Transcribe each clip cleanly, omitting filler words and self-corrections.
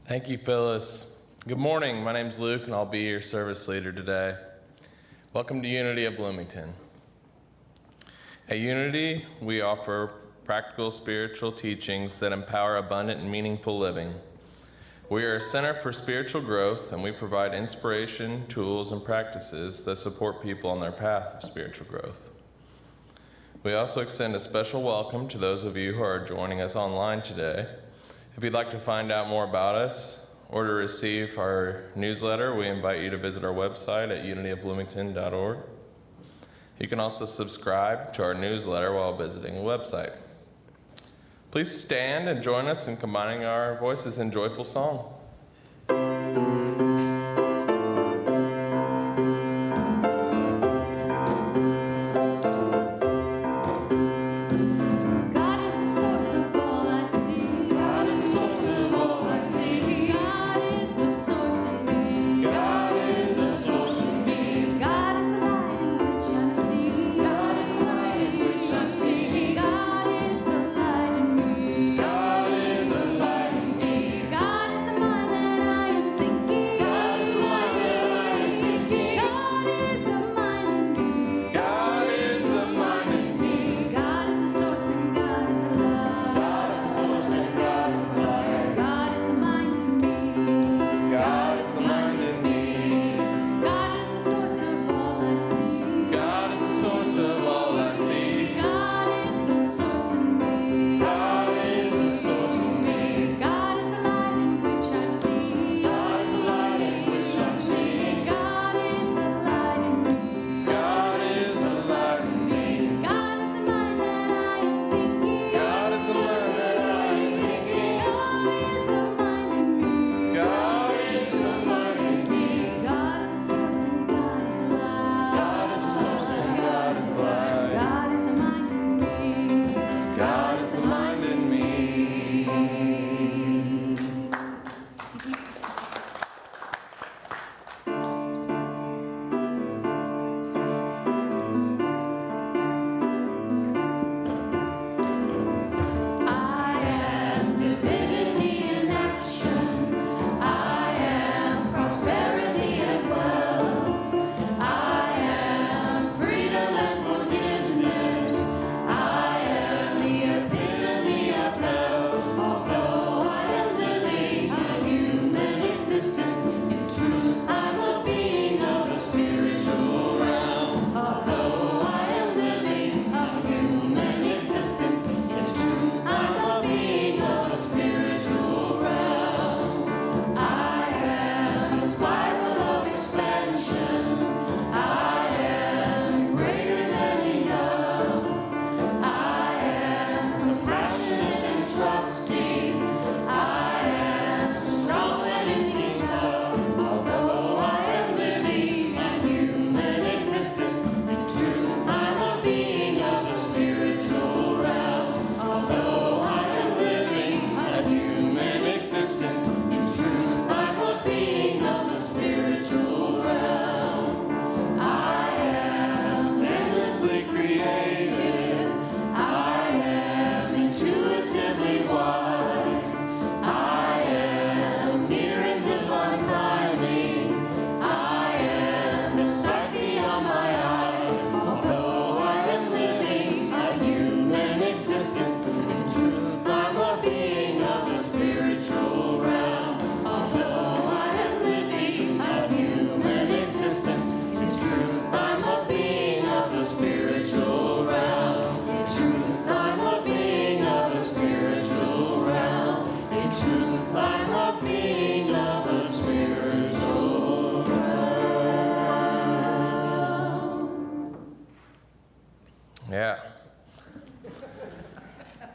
Thank you, Phyllis. Good morning. My name's Luke, and I'll be your service leader today. Welcome to Unity of Bloomington. At Unity, we offer practical spiritual teachings that empower abundant and meaningful living. We are a center for spiritual growth, and we provide inspiration, tools, and practices that support people on their path of spiritual growth. We also extend a special welcome to those of you who are joining us online today. If you'd like to find out more about us or to receive our newsletter, we invite you to visit our website at unityofbloomington.org. You can also subscribe to our newsletter while visiting the website. Please stand and join us in combining our voices in joyful song.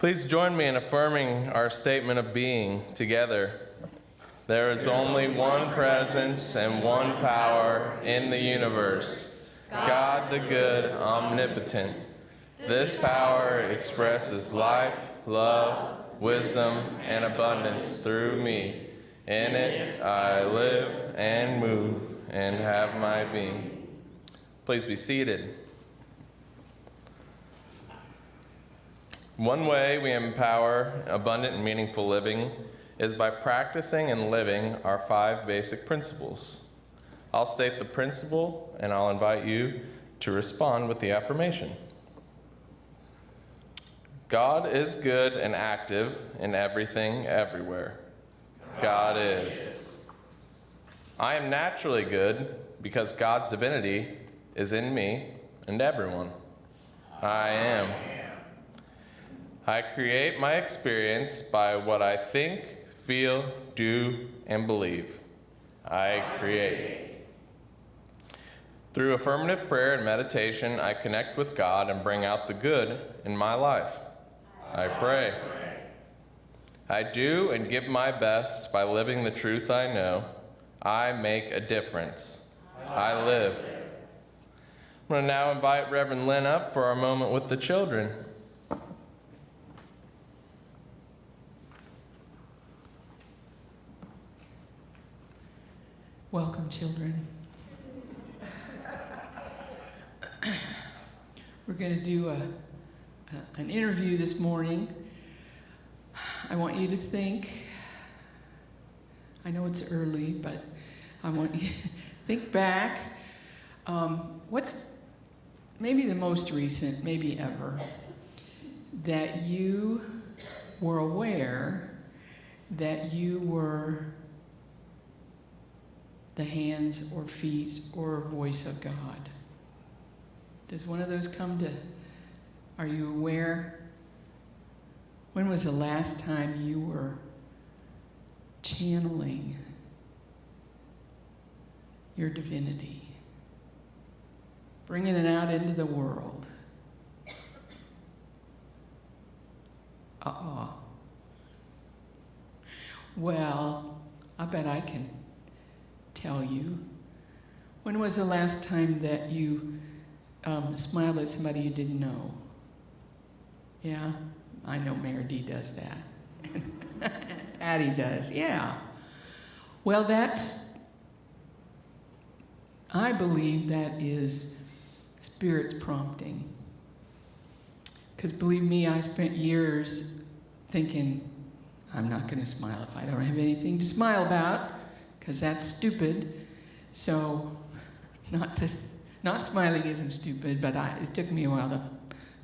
Please join me in affirming our statement of being together. There is only one presence and one power in the universe, God the good, omnipotent. This power expresses life, love, wisdom, and abundance through me. In it I live and move and have my being. Please be seated. One way we empower abundant and meaningful living is by practicing and living our 5 basic principles. I'll state the principle, and I'll invite you to respond with the affirmation. God is good and active in everything, everywhere. God is. I am naturally good because God's divinity is in me and everyone. I am. I create my experience by what I think, feel, do, and believe. I create. Through affirmative prayer and meditation, I connect with God and bring out the good in my life. I pray. I do and give my best by living the truth I know. I make a difference. I live. I'm going to now invite Reverend Lynn up for our moment with the children. Welcome, children. We're going to do an interview this morning. I want you to think. I know it's early, but I want you to think back. What's maybe the most recent, maybe ever, that you were aware that you were the hands or feet or voice of God? Does one of those come to, are you aware? When was the last time you were channeling your divinity? Bringing it out into the world? Well, I bet I can tell you. When was the last time that you smiled at somebody you didn't know? Yeah, I know Mayor D does that. Patty does, yeah. Well, I believe that is Spirit's prompting. Because believe me, I spent years thinking, I'm not going to smile if I don't have anything to smile about, because that's stupid. So, not smiling isn't stupid, but it took me a while to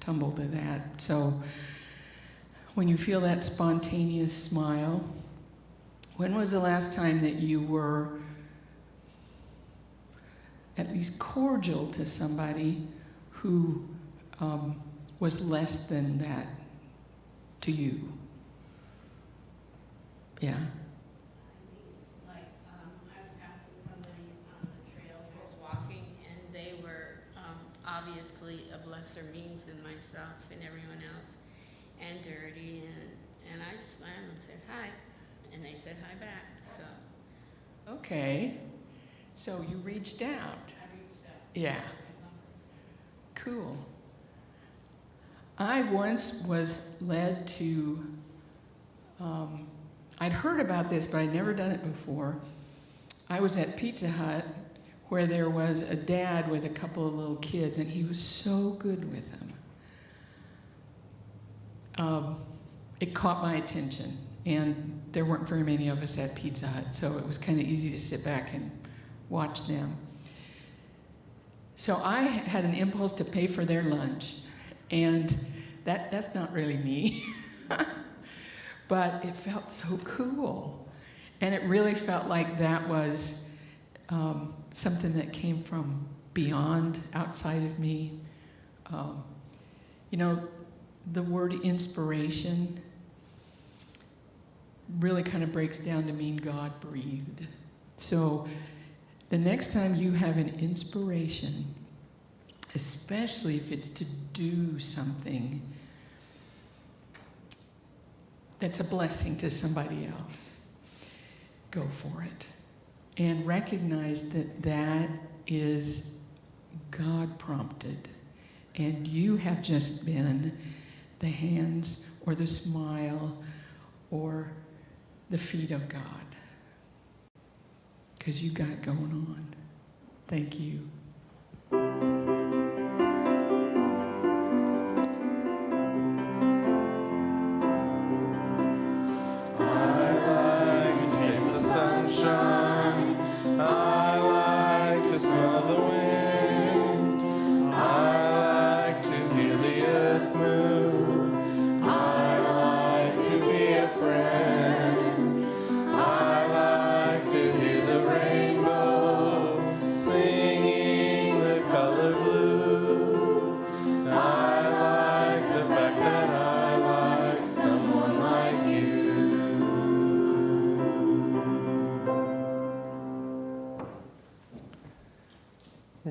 tumble to that. So, when you feel that spontaneous smile, when was the last time that you were at least cordial to somebody who was less than that to you? Yeah. I think it's like I was passing somebody on the trail who was walking, and they were obviously of lesser means than myself and everyone else, and dirty, and I just smiled and said hi, and they said hi back. So. Okay. So you reached out. I reached out. Yeah. Cool. I once was led to. I'd heard about this, but I'd never done it before. I was at Pizza Hut where there was a dad with a couple of little kids, and he was so good with them. It caught my attention, and there weren't very many of us at Pizza Hut, so it was kind of easy to sit back and watch them. So I had an impulse to pay for their lunch, and that's not really me. But it felt so cool. And it really felt like that was something that came from beyond, outside of me. You know, the word inspiration really kind of breaks down to mean God breathed. So the next time you have an inspiration, especially if it's to do something that's a blessing to somebody else, go for it. And recognize that that is God prompted. And you have just been the hands or the smile or the feet of God. Because you got it going on. Thank you. I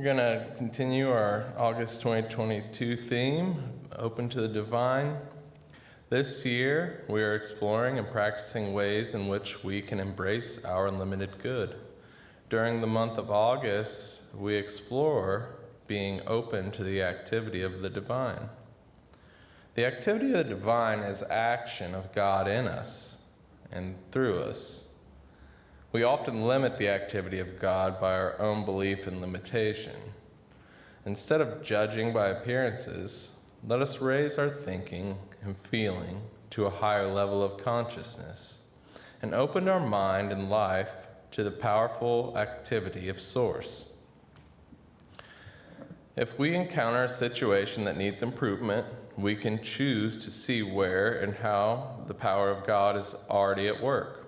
going to continue our August 2022 theme, Open to the Divine. This year, we are exploring and practicing ways in which we can embrace our unlimited good. During the month of August, we explore being open to the activity of the divine. The activity of the divine is action of God in us and through us. We often limit the activity of God by our own belief and limitation. Instead of judging by appearances, let us raise our thinking and feeling to a higher level of consciousness and open our mind and life to the powerful activity of Source. If we encounter a situation that needs improvement, we can choose to see where and how the power of God is already at work.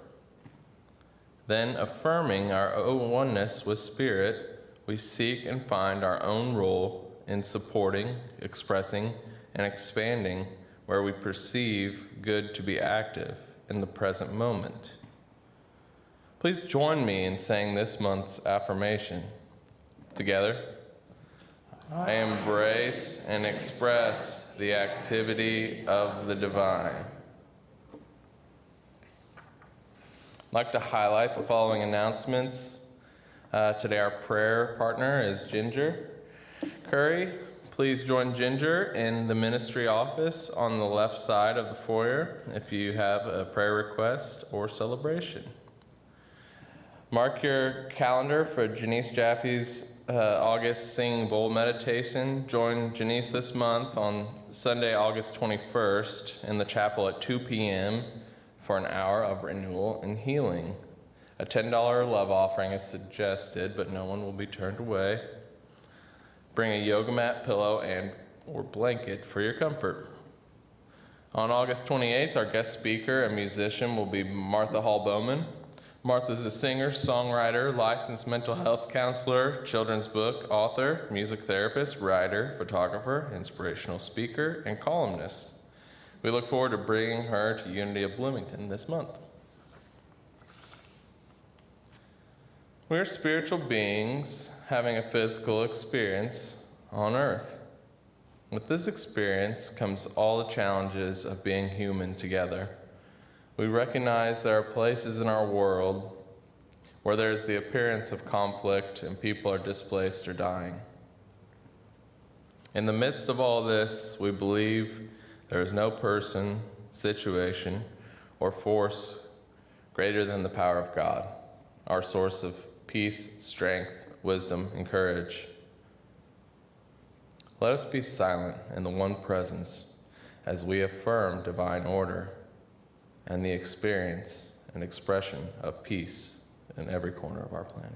Then, affirming our own oneness with Spirit, we seek and find our own role in supporting, expressing, and expanding where we perceive good to be active in the present moment. Please join me in saying this month's affirmation. Together, I embrace and express the activity of the divine. I'd like to highlight the following announcements. Today our prayer partner is Ginger Curry. Please join Ginger in the ministry office on the left side of the foyer if you have a prayer request or celebration. Mark your calendar for Janice Jaffe's August Singing Bowl meditation. Join Janice this month on Sunday, August 21st in the chapel at 2 p.m. for an hour of renewal and healing. A $10 love offering is suggested, but no one will be turned away. Bring a yoga mat, pillow, and or blanket for your comfort. On August 28th, our guest speaker and musician will be Martha Hall Bowman. Martha's a singer, songwriter, licensed mental health counselor, children's book author, music therapist, writer, photographer, inspirational speaker, and columnist. We look forward to bringing her to Unity of Bloomington this month. We are spiritual beings having a physical experience on earth. With this experience comes all the challenges of being human together. We recognize there are places in our world where there is the appearance of conflict and people are displaced or dying. In the midst of all this, we believe there is no person, situation, or force greater than the power of God, our source of peace, strength, wisdom, and courage. Let us be silent in the one presence as we affirm divine order and the experience and expression of peace in every corner of our planet.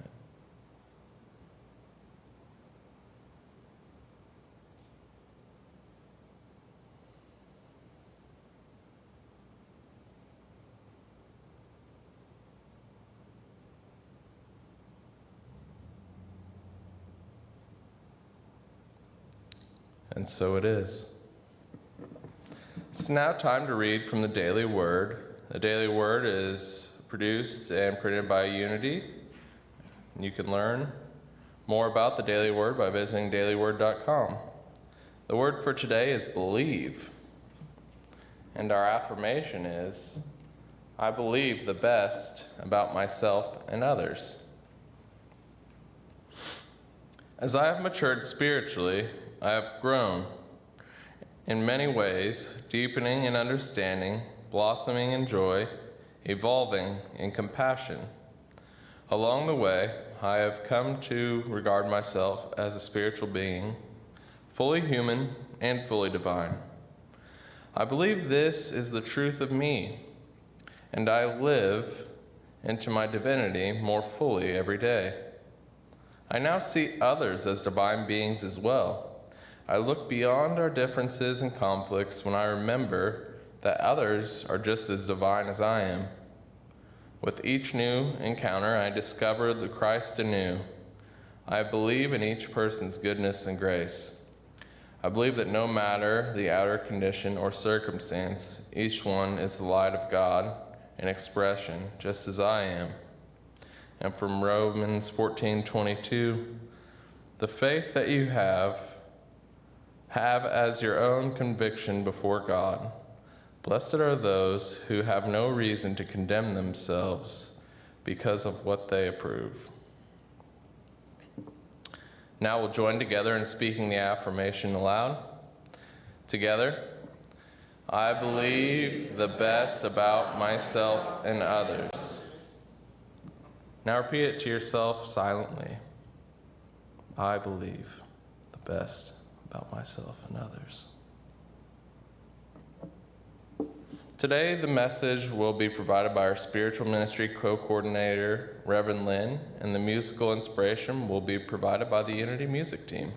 And so it is. It's now time to read from the Daily Word. The Daily Word is produced and printed by Unity. You can learn more about the Daily Word by visiting dailyword.com. The word for today is believe. And our affirmation is, I believe the best about myself and others. As I have matured spiritually, I have grown in many ways, deepening in understanding, blossoming in joy, evolving in compassion. Along the way, I have come to regard myself as a spiritual being, fully human and fully divine. I believe this is the truth of me, and I live into my divinity more fully every day. I now see others as divine beings as well. I look beyond our differences and conflicts when I remember that others are just as divine as I am. With each new encounter, I discover the Christ anew. I believe in each person's goodness and grace. I believe that no matter the outer condition or circumstance, each one is the light of God in expression, just as I am. And from Romans 14:22, The faith that you have as your own conviction before God. Blessed are those who have no reason to condemn themselves because of what they approve. Now we'll join together in speaking the affirmation aloud. Together, I believe the best about myself and others. Now repeat it to yourself silently. I believe the best about myself and others. Today, the message will be provided by our spiritual ministry co-coordinator, Reverend Lynn, and the musical inspiration will be provided by the Unity Music Team.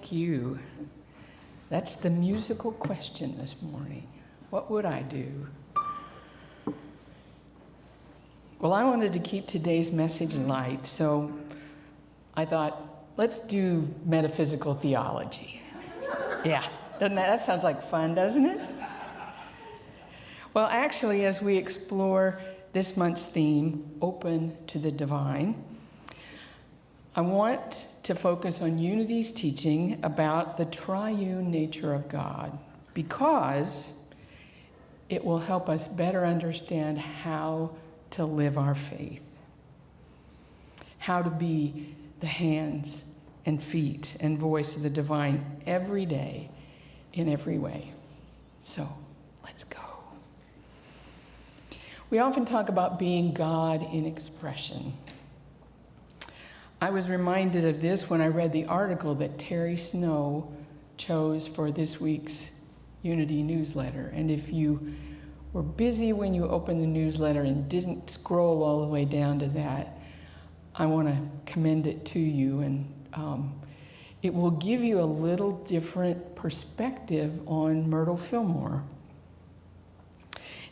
Thank you. That's the musical question this morning. What would I do? Well, I wanted to keep today's message light, so I thought, let's do metaphysical theology. Yeah, that sounds like fun, doesn't it? Well, actually, as we explore this month's theme, Open to the Divine, I want to focus on Unity's teaching about the triune nature of God, because it will help us better understand how to live our faith, how to be the hands and feet and voice of the divine every day in every way. So let's go. We often talk about being God in expression. I was reminded of this when I read the article that Terry Snow chose for this week's Unity newsletter. And if you were busy when you opened the newsletter and didn't scroll all the way down to that, I want to commend it to you, and it will give you a little different perspective on Myrtle Fillmore.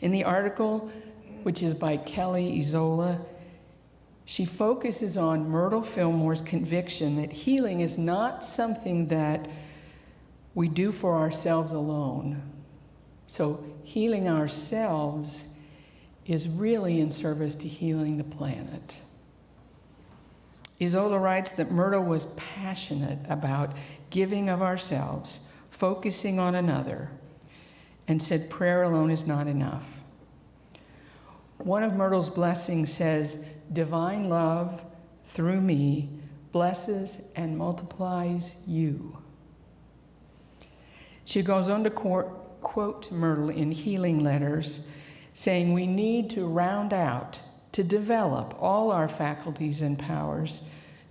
In the article, which is by Kelly Isola, she focuses on Myrtle Fillmore's conviction that healing is not something that we do for ourselves alone. So healing ourselves is really in service to healing the planet. Isola writes that Myrtle was passionate about giving of ourselves, focusing on another, and said prayer alone is not enough. One of Myrtle's blessings says, "Divine love through me blesses and multiplies you." She goes on to quote Myrtle in healing letters, saying we need to round out, to develop all our faculties and powers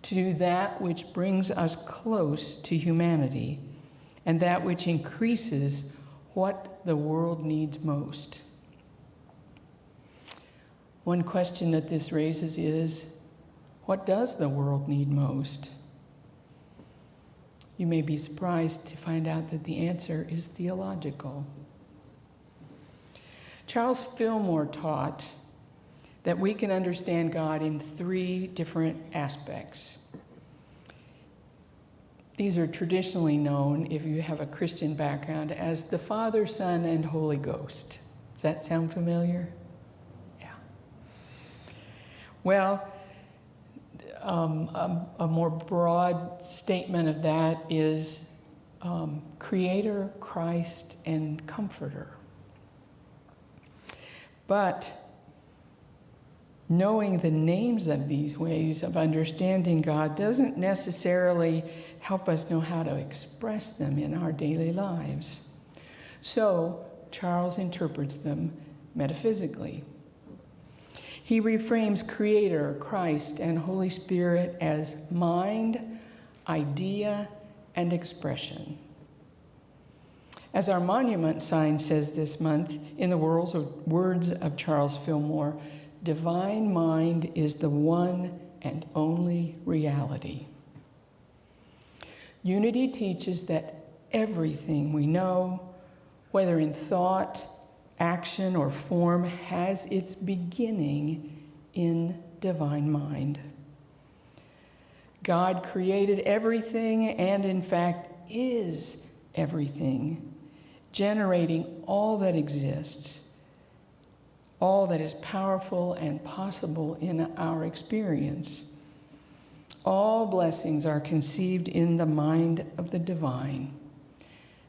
to do that which brings us close to humanity and that which increases what the world needs most. One question that this raises is, what does the world need most? You may be surprised to find out that the answer is theological. Charles Fillmore taught that we can understand God in 3 different aspects. These are traditionally known, if you have a Christian background, as the Father, Son, and Holy Ghost. Does that sound familiar? Yeah. Well, a more broad statement of that is Creator, Christ, and Comforter. But knowing the names of these ways of understanding God doesn't necessarily help us know how to express them in our daily lives. So Charles interprets them metaphysically. He reframes Creator, Christ, and Holy Spirit as mind, idea, and expression. As our monument sign says this month, in the words of Charles Fillmore, divine mind is the one and only reality. Unity teaches that everything we know, whether in thought, action, or form, has its beginning in divine mind. God created everything and, in fact, is everything, generating all that exists, all that is powerful and possible in our experience. All blessings are conceived in the mind of the divine.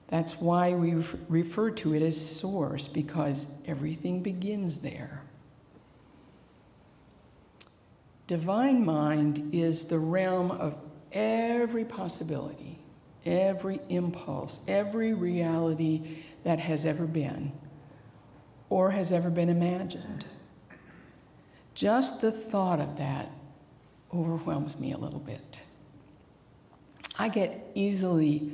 That's why we refer to it as source, because everything begins there. Divine mind is the realm of every possibility, every impulse, every reality that has ever been or has ever been imagined. Just the thought of that overwhelms me a little bit. I get easily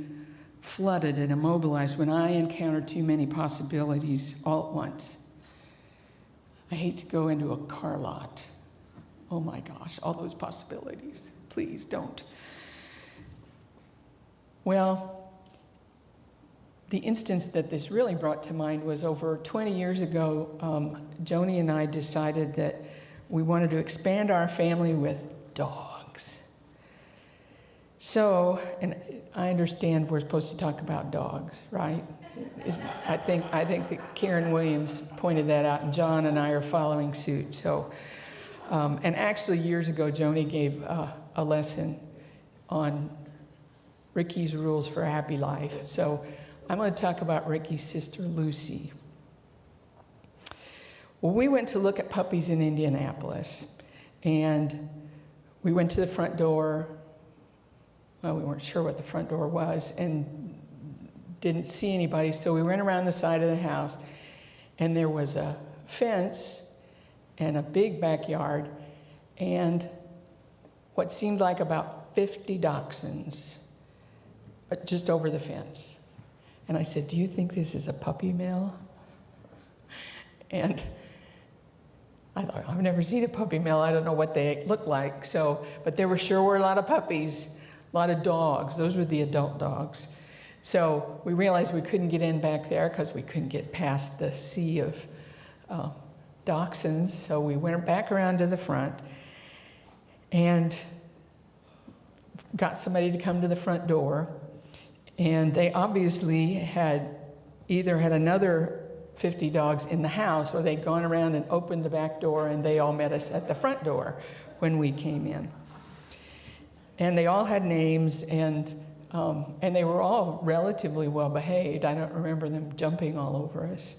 flooded and immobilized when I encounter too many possibilities all at once. I hate to go into a car lot. Oh my gosh, all those possibilities. Please don't. Well, the instance that this really brought to mind was over 20 years ago, Joni and I decided that we wanted to expand our family with dogs. So, and I understand we're supposed to talk about dogs, right? I think that Karen Williams pointed that out, and John and I are following suit. So, and actually years ago, Joni gave a lesson on Ricky's Rules for a Happy Life. So I'm going to talk about Ricky's sister, Lucy. Well, we went to look at puppies in Indianapolis, and we went to the front door. Well, we weren't sure what the front door was and didn't see anybody, so we went around the side of the house, and there was a fence and a big backyard and what seemed like about 50 dachshunds just over the fence. And I said, "Do you think this is a puppy mill?" And I thought, I've never seen a puppy mill. I don't know what they look like. So, but there sure were a lot of puppies, a lot of dogs. Those were the adult dogs. So we realized we couldn't get in back there because we couldn't get past the sea of dachshunds. So we went back around to the front and got somebody to come to the front door. And they obviously had either had another 50 dogs in the house, or they'd gone around and opened the back door, and they all met us at the front door when we came in. And they all had names, and they were all relatively well behaved. I don't remember them jumping all over us,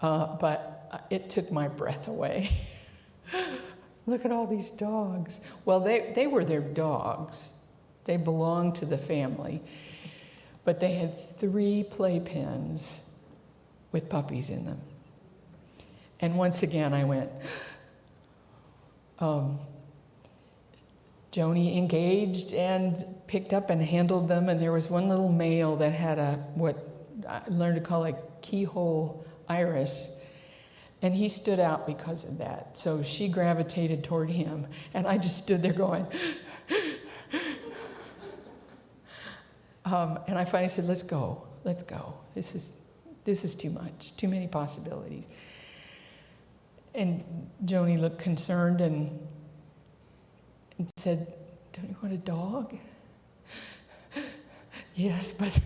but it took my breath away. Look at all these dogs. Well, they were their dogs. They belonged to the family. But they had 3 playpens with puppies in them. And once again, I went, Joni engaged and picked up and handled them, and there was one little male that had what I learned to call a keyhole iris, and he stood out because of that. So she gravitated toward him, and I just stood there going, and I finally said, let's go. This is too much, too many possibilities. And Joni looked concerned and said, "Don't you want a dog?" "Yes, but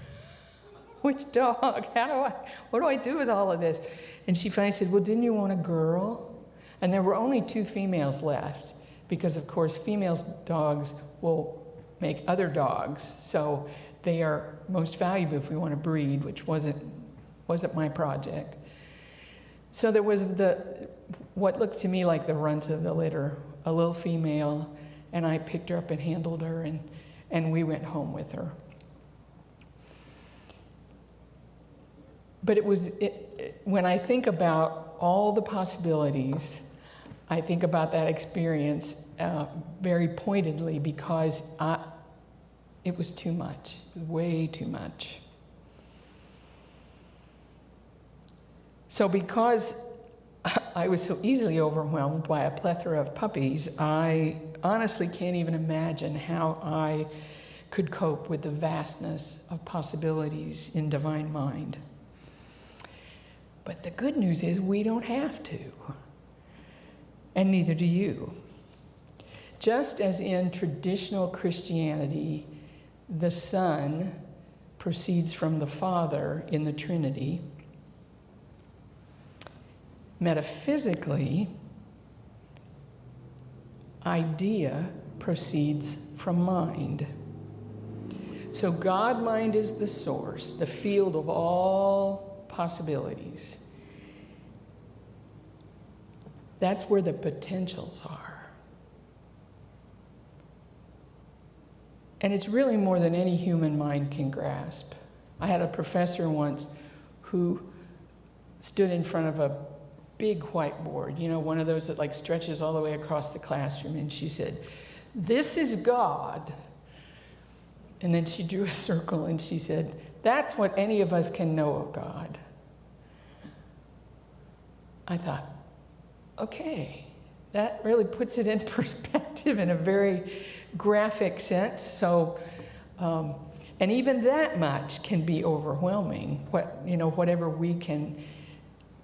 which dog? What do I do with all of this?" And she finally said, "Well, didn't you want a girl?" And there were only 2 females left because, of course, females dogs will make other dogs. So they are most valuable if we want to breed, which wasn't my project. So there was what looked to me like the runt of the litter, a little female, and I picked her up and handled her, and we went home with her. But when I think about all the possibilities, I think about that experience very pointedly because it was too much, way too much. So because I was so easily overwhelmed by a plethora of puppies, I honestly can't even imagine how I could cope with the vastness of possibilities in Divine Mind. But the good news is we don't have to, and neither do you. Just as in traditional Christianity, the Son proceeds from the Father in the Trinity, metaphysically, idea proceeds from mind. So God-mind is the source, the field of all possibilities. That's where the potentials are. And it's really more than any human mind can grasp. I had a professor once who stood in front of a big whiteboard, one of those that stretches all the way across the classroom, and she said, "This is God." And then she drew a circle and she said, "That's what any of us can know of God." I thought, okay, that really puts it in perspective in a very graphic sense. So And even that much can be overwhelming. Whatever we can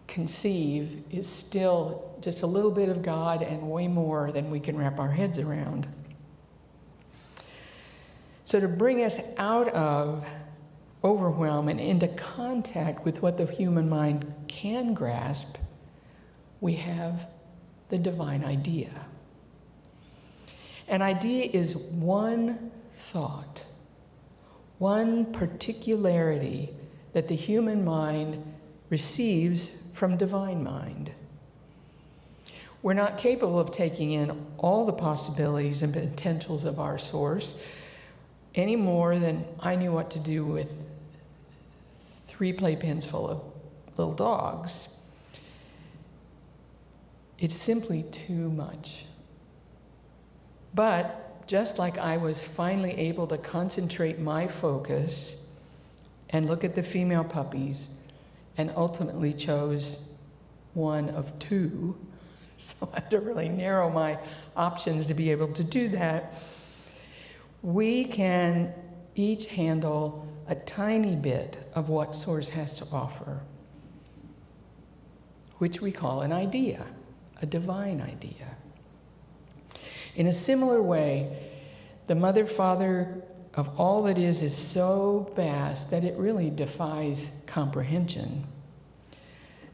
conceive is still just a little bit of God and way more than we can wrap our heads around. So to bring us out of overwhelm and into contact with what the human mind can grasp, we have the divine idea. An idea is one thought, one particularity that the human mind receives from divine mind. We're not capable of taking in all the possibilities and potentials of our source any more than I knew what to do with 3 playpens full of little dogs. It's simply too much. But just like I was finally able to concentrate my focus and look at the female puppies and ultimately chose one of 2, so I had to really narrow my options to be able to do that, we can each handle a tiny bit of what Source has to offer, which we call an idea, a divine idea. In a similar way, the Mother, Father of all that is so vast that it really defies comprehension.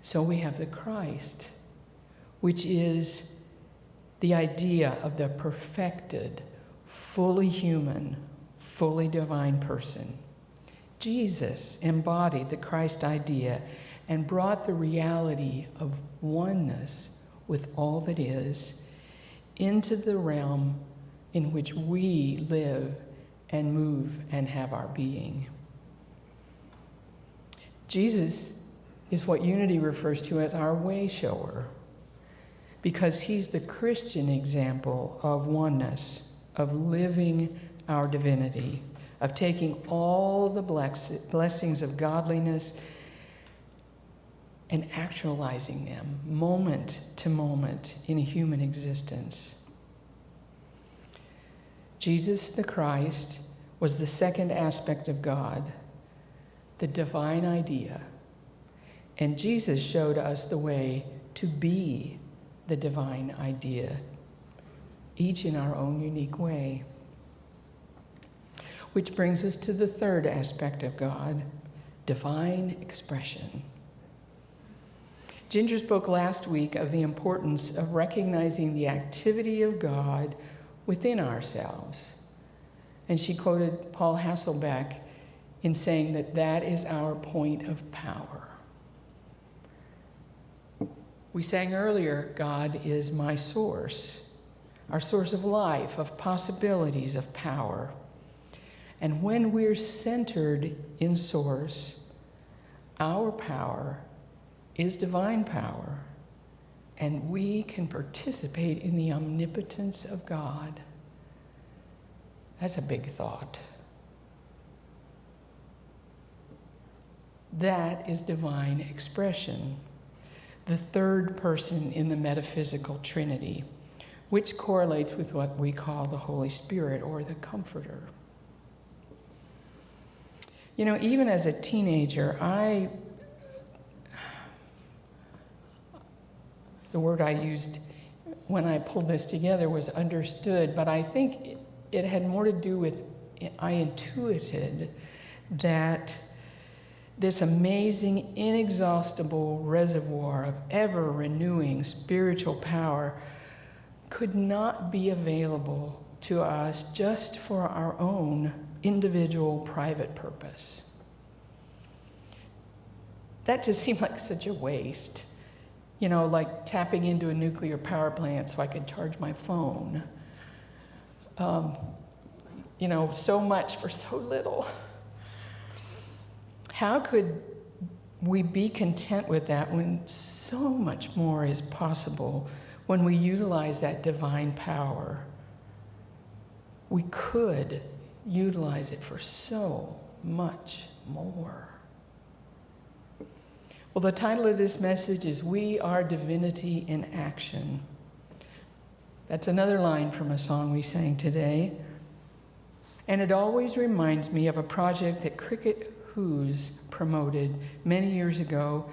So we have the Christ, which is the idea of the perfected, fully human, fully divine person. Jesus embodied the Christ idea and brought the reality of oneness with all that is into the realm in which we live and move and have our being. Jesus is what Unity refers to as our way shower, because he's the Christian example of oneness, of living our divinity, of taking all the blessings of godliness and actualizing them moment to moment in human existence. Jesus the Christ was the second aspect of God, the divine idea. And Jesus showed us the way to be the divine idea, each in our own unique way. Which brings us to the third aspect of God, divine expression. Ginger spoke last week of the importance of recognizing the activity of God within ourselves. And she quoted Paul Hasselbeck in saying that that is our point of power. We sang earlier, God is my source, our source of life, of possibilities, of power. And when we're centered in Source, our power is divine power, and we can participate in the omnipotence of God. That's a big thought. That is divine expression, the third person in the metaphysical Trinity, which correlates with what we call the Holy Spirit or the Comforter. You know, even as a teenager, the word I used when I pulled this together was understood, but I think it had more to do with, I intuited that this amazing, inexhaustible reservoir of ever-renewing spiritual power could not be available to us just for our own individual private purpose. That just seemed like such a waste. You know, like tapping into a nuclear power plant so I could charge my phone. You know, so much for so little. How could we be content with that when so much more is possible when we utilize that divine power? We could utilize it for so much more. Well, the title of this message is We Are Divinity in Action. That's another line from a song we sang today. And it always reminds me of a project that Cricket Who's promoted many years ago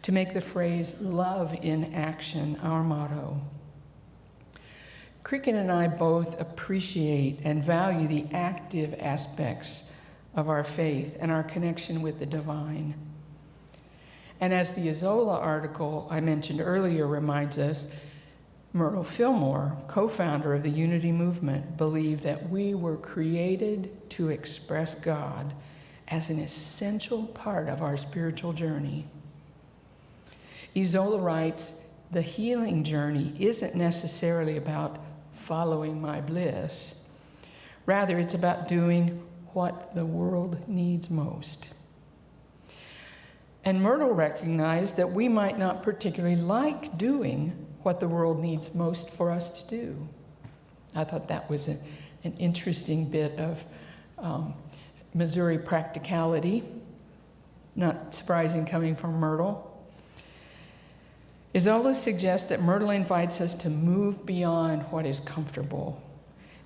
to make the phrase "love in action" our motto. Cricket and I both appreciate and value the active aspects of our faith and our connection with the divine. And as the Isola article I mentioned earlier reminds us, Myrtle Fillmore, co-founder of the Unity Movement, believed that we were created to express God as an essential part of our spiritual journey. Isola writes, "The healing journey isn't necessarily about following my bliss. Rather, it's about doing what the world needs most." And Myrtle recognized that we might not particularly like doing what the world needs most for us to do. I thought that was an interesting bit of Missouri practicality, not surprising coming from Myrtle. Isola suggests that Myrtle invites us to move beyond what is comfortable.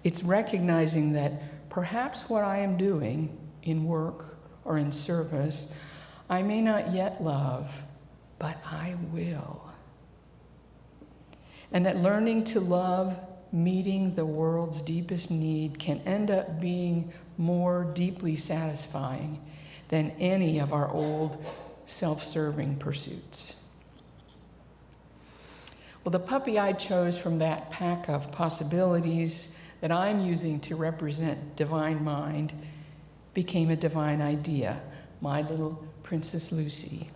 It's recognizing that perhaps what I am doing in work or in service, I may not yet love, but I will. And that learning to love, meeting the world's deepest need, can end up being more deeply satisfying than any of our old self-serving pursuits. Well, the puppy I chose from that pack of possibilities that I'm using to represent divine mind became a divine idea, my little Princess Lucy.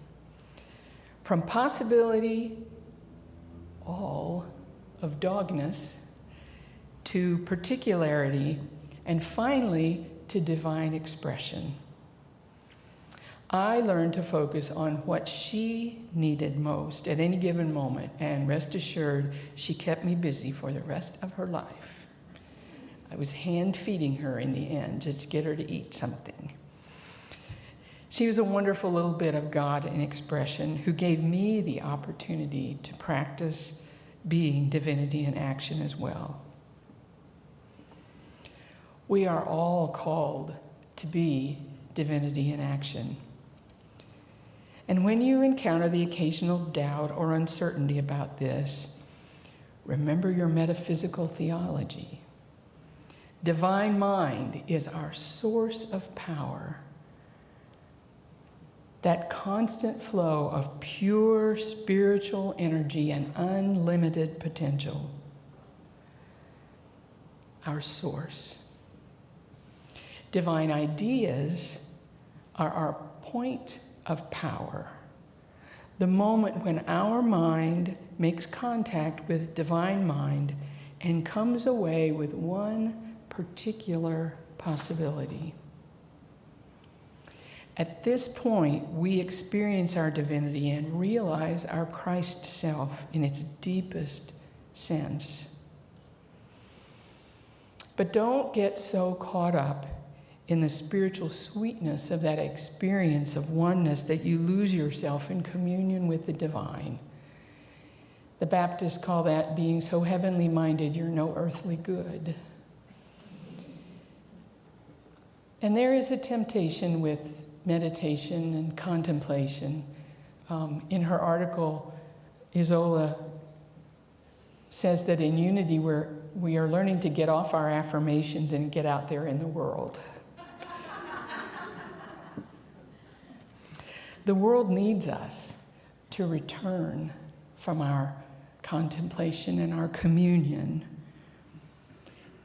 From possibility, all of dogness, to particularity, and finally to divine expression. I learned to focus on what she needed most at any given moment, and rest assured, she kept me busy for the rest of her life. I was hand feeding her in the end, just to get her to eat something. She was a wonderful little bit of God in expression who gave me the opportunity to practice being divinity in action as well. We are all called to be divinity in action. And when you encounter the occasional doubt or uncertainty about this, remember your metaphysical theology. Divine mind is our source of power. That constant flow of pure spiritual energy and unlimited potential. Our source. Divine ideas are our point of power. The moment when our mind makes contact with divine mind and comes away with one particular possibility. At this point, we experience our divinity and realize our Christ self in its deepest sense. But don't get so caught up in the spiritual sweetness of that experience of oneness that you lose yourself in communion with the divine. The Baptists call that being so heavenly minded you're no earthly good. And there is a temptation with meditation and contemplation. In her article, Isola says that in Unity we are learning to get off our affirmations and get out there in the world. The world needs us to return from our contemplation and our communion,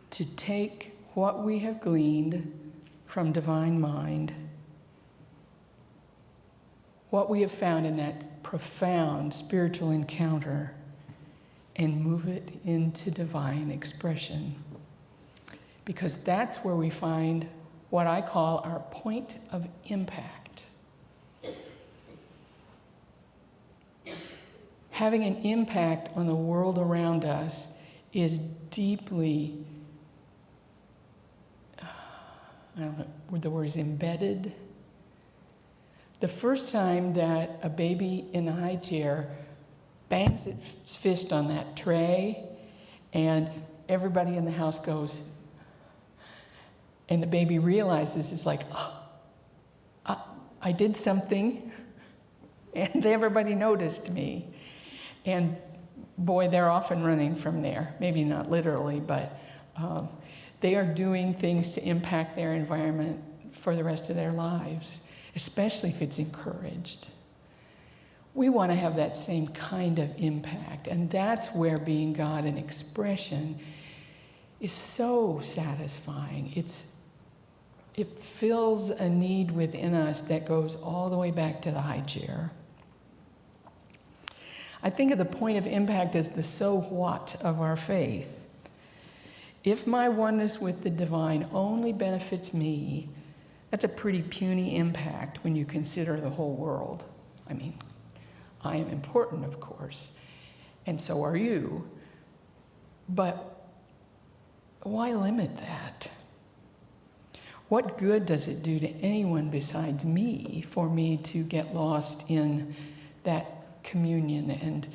to take what we have gleaned from divine mind, what we have found in that profound spiritual encounter, and move it into divine expression. Because that's where we find what I call our point of impact. Having an impact on the world around us is deeply, I don't know what the word is, embedded. The first time that a baby in a high chair bangs its fist on that tray and everybody in the house goes, And the baby realizes, it's like, oh, I did something, and everybody noticed me. And boy, they're often running from there. Maybe not literally, but they are doing things to impact their environment for the rest of their lives, especially if it's encouraged. We want to have that same kind of impact, and that's where being God in expression is so satisfying. It fills a need within us that goes all the way back to the high chair. I think of the point of impact as the so what of our faith. If my oneness with the divine only benefits me, that's a pretty puny impact when you consider the whole world. I mean, I am important, of course, and so are you. But why limit that? What good does it do to anyone besides me for me to get lost in that communion and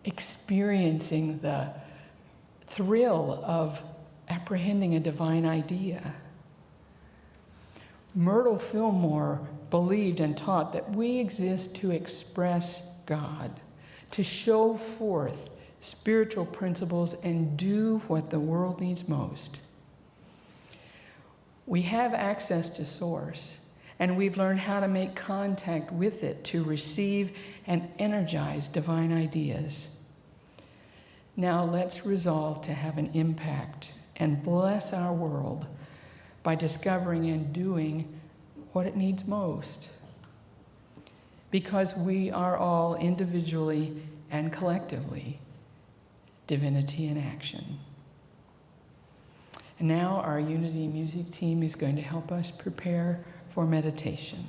experiencing the thrill of apprehending a divine idea? Myrtle Fillmore believed and taught that we exist to express God, to show forth spiritual principles and do what the world needs most. We have access to Source, and we've learned how to make contact with it to receive and energize divine ideas. Now let's resolve to have an impact and bless our world by discovering and doing what it needs most. Because we are all individually and collectively divinity in action. And now our Unity music team is going to help us prepare for meditation.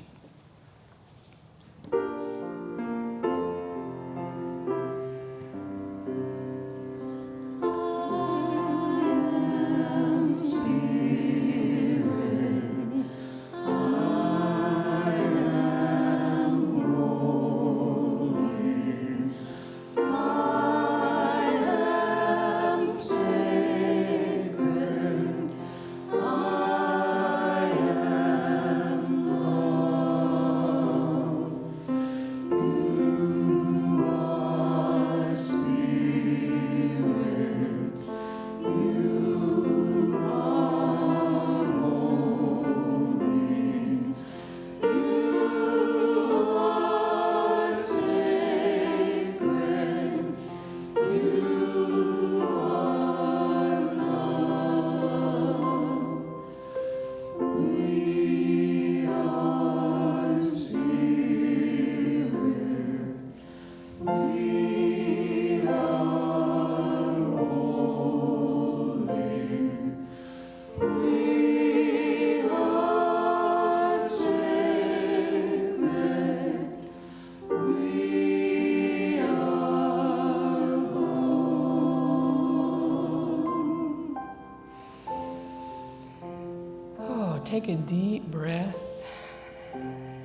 Take a deep breath,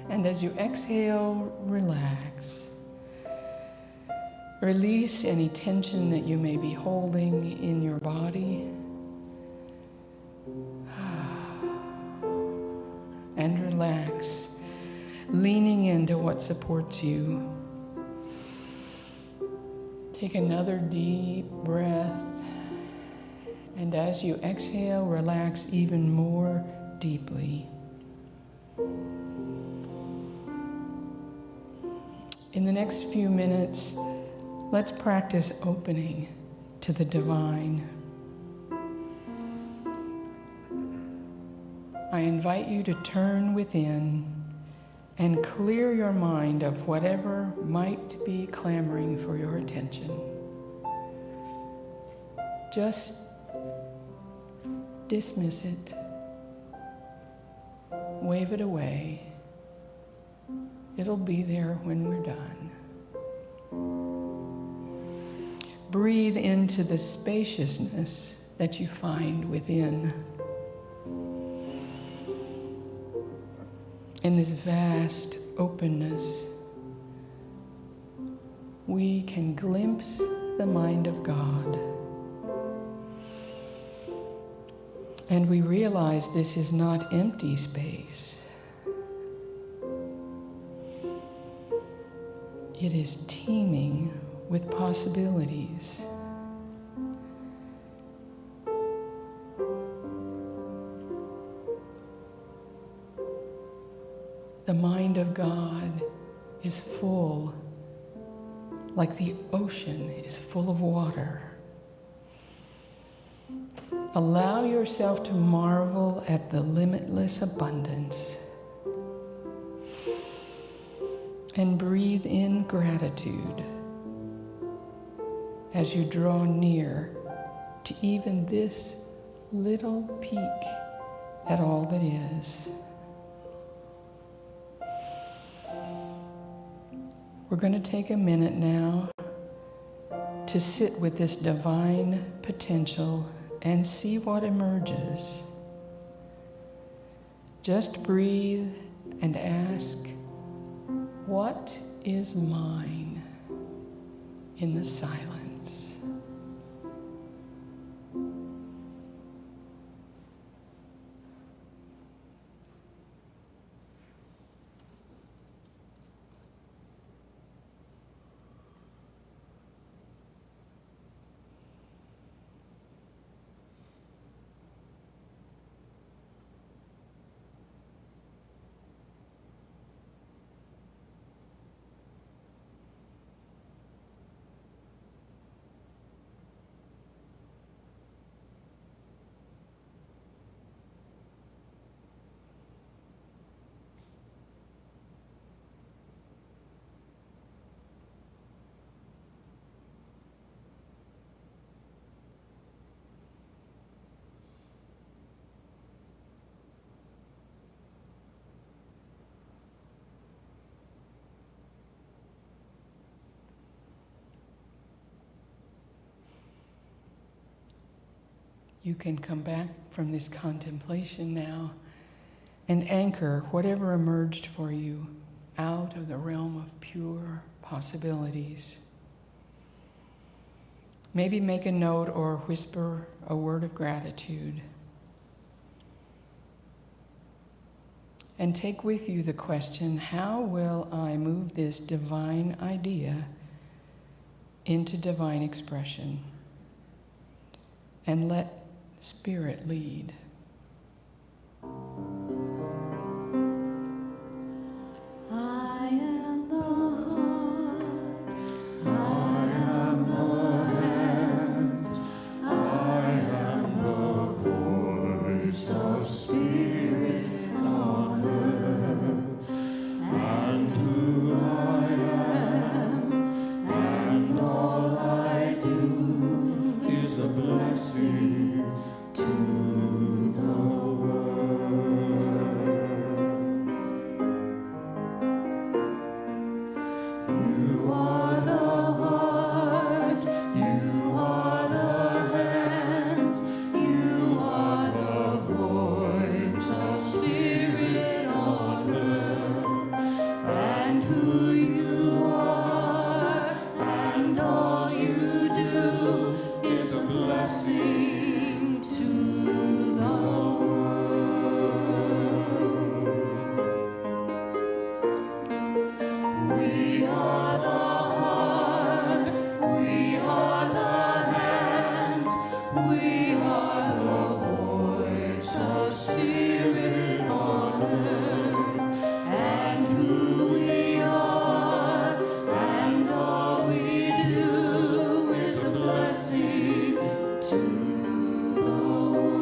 and as you exhale, relax. Release any tension that you may be holding in your body. And relax, leaning into what supports you. Take another deep breath, and as you exhale, relax even more deeply. In the next few minutes, let's practice opening to the divine. I invite you to turn within and clear your mind of whatever might be clamoring for your attention. Just dismiss it. Wave it away. It'll be there when we're done. Breathe into the spaciousness that you find within. In this vast openness, we can glimpse the mind of God. And we realize this is not empty space. It is teeming with possibilities. The mind of God is full, like the ocean is full of water. Allow yourself to marvel at the limitless abundance and breathe in gratitude as you draw near to even this little peek at all that is. We're going to take a minute now to sit with this divine potential and see what emerges. Just breathe and ask, what is mine in the silence? You can come back from this contemplation now and anchor whatever emerged for you out of the realm of pure possibilities. Maybe make a note or whisper a word of gratitude. And take with you the question, how will I move this divine idea into divine expression? And let Spirit lead. I am the heart, I am the hands, I am the voice of Spirit on earth, and who I am, and all I do is a blessing to the world. You are the heart, you are the hands, you are the voice of Spirit on earth, and who you are, and all you do is a blessing to the world. We are the heart, we are the hands, we are the voice of Spirit on earth, and who we are, and all we do is a blessing to the world.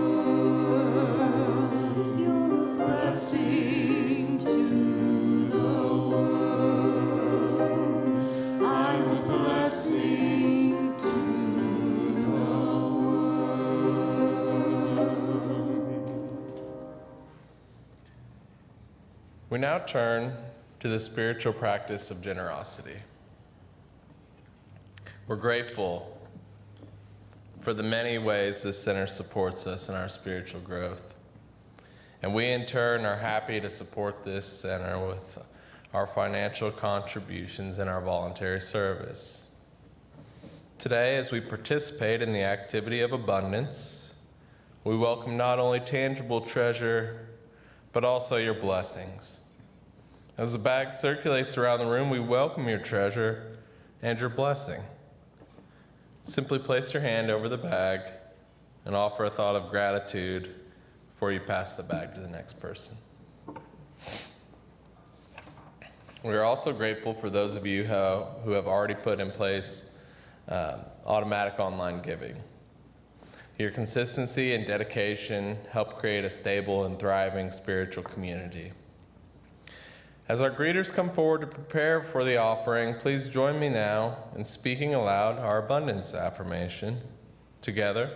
You're a blessing to the world. I'm a blessing to the world. We now turn to the spiritual practice of generosity. We're grateful for the many ways this center supports us in our spiritual growth. And we in turn are happy to support this center with our financial contributions and our voluntary service. Today, as we participate in the activity of abundance, we welcome not only tangible treasure, but also your blessings. As the bag circulates around the room, we welcome your treasure and your blessing. Simply place your hand over the bag and offer a thought of gratitude before you pass the bag to the next person. We are also grateful for those of you who have already put in place automatic online giving. Your consistency and dedication help create a stable and thriving spiritual community. As our greeters come forward to prepare for the offering, please join me now in speaking aloud our abundance affirmation. Together,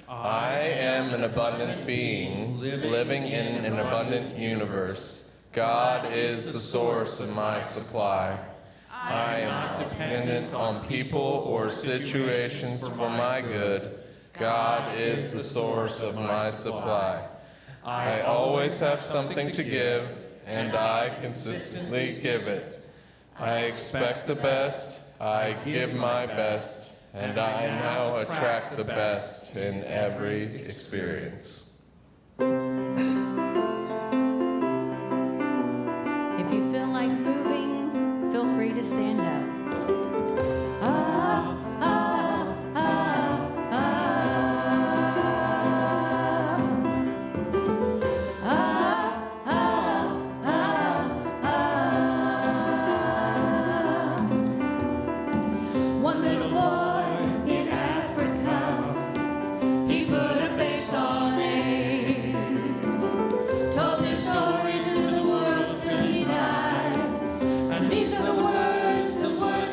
I am an abundant being living in an abundant universe. God is the source of my supply. I am not dependent on people or situations for my good. God is the source of my supply. I always have something to give, and I consistently give it. I expect the best, I give my best, and I now attract the best in every experience. If you feel like moving, feel free to stand up. Ah, ah, ah, ah. Ah, ah, ah, ah. One little boy in Africa, he put a face on AIDS, told his story to the world till he died. And these are the words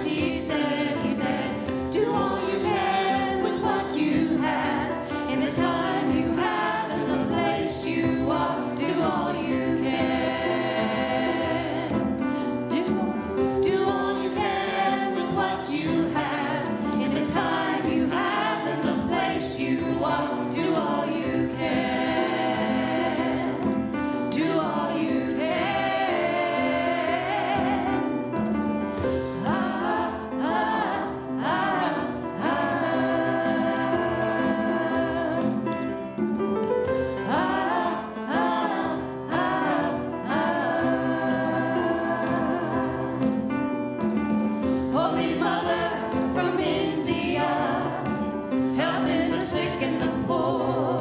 he said. He said, do all you can with what you have, in the time you have and the place you are. Do all you can. Do all you can with what you have, in the time you have and the place you are. Do all you can. Do all you can. Ah, ah, ah, ah. Ah, ah, ah, ah. Holy Mother from India, helping the sick and the poor.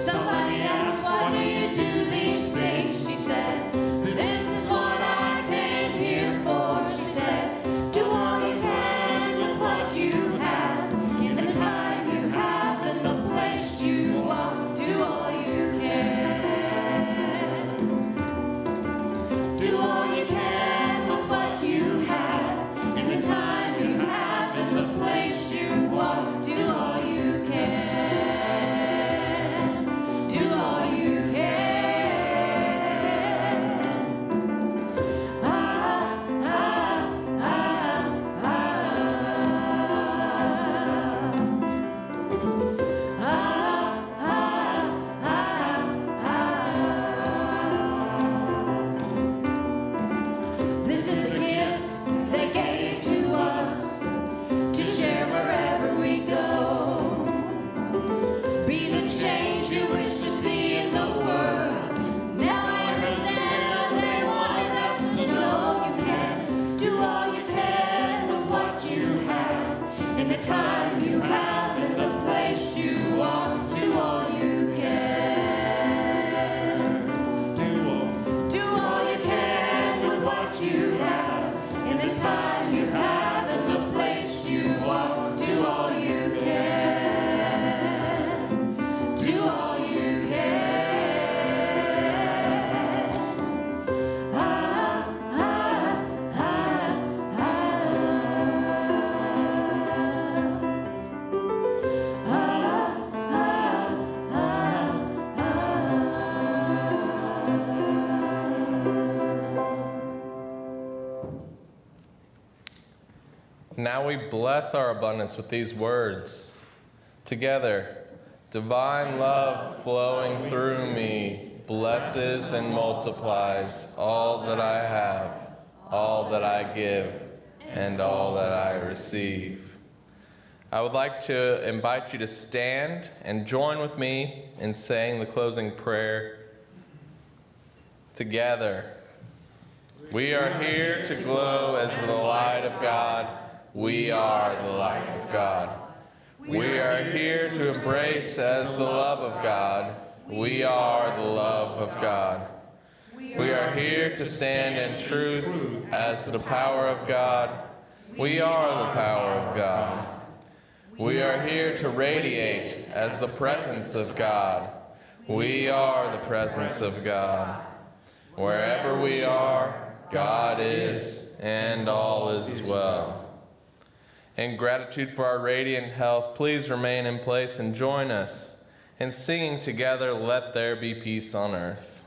Somebody asked, why do you do these things? She said, this is what I came here for. She said, do all you can with what you have, in the time you have and the place you are. Do all you can. Do all you can with what you have, in the time you have and the place you are. Do all you can. Do all you can. Ah, ah, ah, ah. Ah, ah, ah, ah. This is a gift they gave to us to share wherever we go. Be the change you wish to see in the world. Now I understand what they wanted us to know. You can do all you can with what you have, in the time you have and the place you are. Do all you can. Do all you can with what you have, in the time you have and the place you are. Do all you can. Do all you can. Ah, ah, ah, ah. Now we bless our abundance with these words. Together, divine love flowing through me blesses and multiplies all that I have, all that I give, and all that I receive. I would like to invite you to stand and join with me in saying the closing prayer together. We are here to glow as the light of God. We are the light of God. We are here to embrace as the love of God. We are the love of God. We are here to stand in truth as the power of God. We are the power of God. We are here to radiate as the presence of God. We are the presence of God. Wherever we are, God is, and all is well. In gratitude for our radiant health, please remain in place and join us in singing together, "Let There Be Peace on Earth."